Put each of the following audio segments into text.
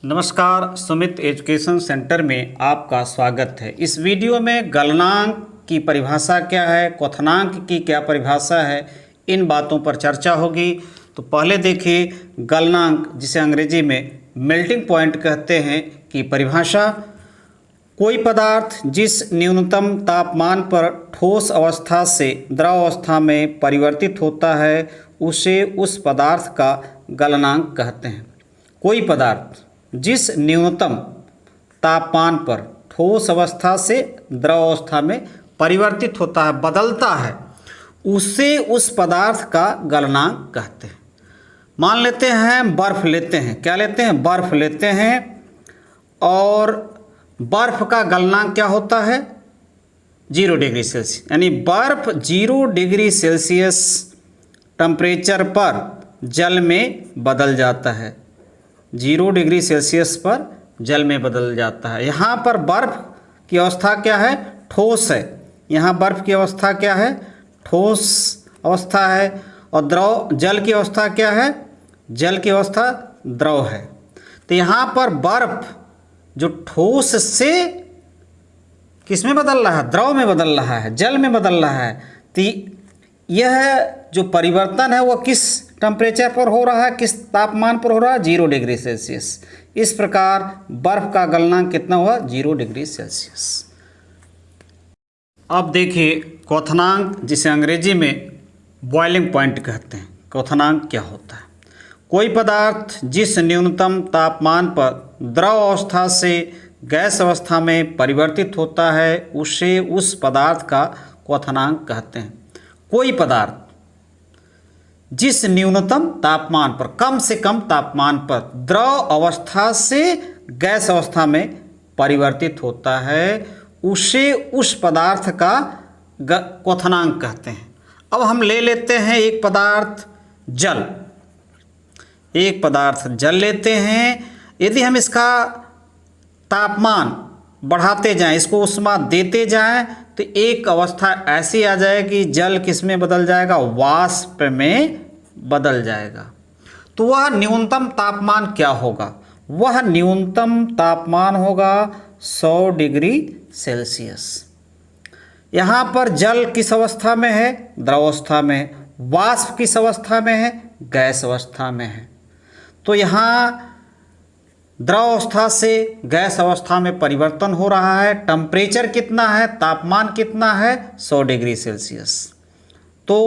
नमस्कार, Sumit education centre में आपका स्वागत है। इस वीडियो में गलनांक की परिभाषा क्या है, क्वथनांक की क्या परिभाषा है, इन बातों पर चर्चा होगी। तो पहले देखिए गलनांक, जिसे अंग्रेजी में मेल्टिंग पॉइंट कहते हैं, की परिभाषा। कोई पदार्थ जिस न्यूनतम तापमान पर ठोस अवस्था से द्रव अवस्था में परिवर्तित होता है उसे उस पदार्थ का गलनांक कहते हैं। कोई पदार्थ जिस न्यूनतम तापमान पर ठोस अवस्था से द्रव अवस्था में परिवर्तित होता है, बदलता है, उसे उस पदार्थ का गलनांक कहते हैं। मान लेते हैं बर्फ़ लेते हैं, क्या लेते हैं, बर्फ़ लेते हैं, और बर्फ़ का गलनांक क्या होता है, 0 डिग्री सेल्सियस। यानी बर्फ़ 0 डिग्री सेल्सियस टेम्परेचर पर जल में बदल जाता है। 0 डिग्री सेल्सियस पर जल में बदल जाता है। यहाँ पर बर्फ़ की अवस्था क्या है, ठोस है। यहाँ बर्फ़ की अवस्था क्या है, ठोस अवस्था है। और द्रव जल की अवस्था क्या है, जल की अवस्था द्रव है। तो यहाँ पर बर्फ़ जो ठोस से किस में बदल रहा है, द्रव में बदल रहा है, जल में बदल रहा है। तो यह जो परिवर्तन है वह किस टेम्परेचर पर हो रहा है, किस तापमान पर हो रहा है, 0 डिग्री सेल्सियस। इस प्रकार बर्फ़ का गलनांक कितना हुआ, 0 डिग्री सेल्सियस। अब देखिए क्वथनांक, जिसे अंग्रेजी में बॉइलिंग पॉइंट कहते हैं। क्वथनांक क्या होता है, कोई पदार्थ जिस न्यूनतम तापमान पर द्रव अवस्था से गैस अवस्था में परिवर्तित होता है उसे उस पदार्थ का क्वथनांक कहते हैं। कोई पदार्थ जिस न्यूनतम तापमान पर, कम से कम तापमान पर द्रव अवस्था से गैस अवस्था में परिवर्तित होता है उसे उस पदार्थ का क्वथनांक कहते हैं। अब हम ले लेते हैं एक पदार्थ जल, एक पदार्थ जल लेते हैं। यदि हम इसका तापमान बढ़ाते जाएं, इसको ऊष्मा देते जाएं, तो एक अवस्था ऐसी आ जाएगी जल किस में बदल जाएगा, वाष्प में बदल जाएगा। तो वह न्यूनतम तापमान क्या होगा, वह न्यूनतम तापमान होगा 100 डिग्री सेल्सियस। यहाँ पर जल किस अवस्था में है, द्रव अवस्था में, वाष्प किस अवस्था में है, गैस अवस्था में है। तो यहाँ द्रव अवस्था से गैस अवस्था में परिवर्तन हो रहा है। टेम्परेचर कितना है, तापमान कितना है, 100 डिग्री सेल्सियस। तो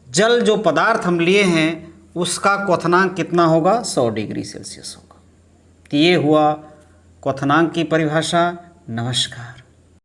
जल जो पदार्थ हम लिए हैं उसका क्वथनांक कितना होगा, 100 डिग्री सेल्सियस होगा। तो ये हुआ क्वथनांक की परिभाषा। नमस्कार।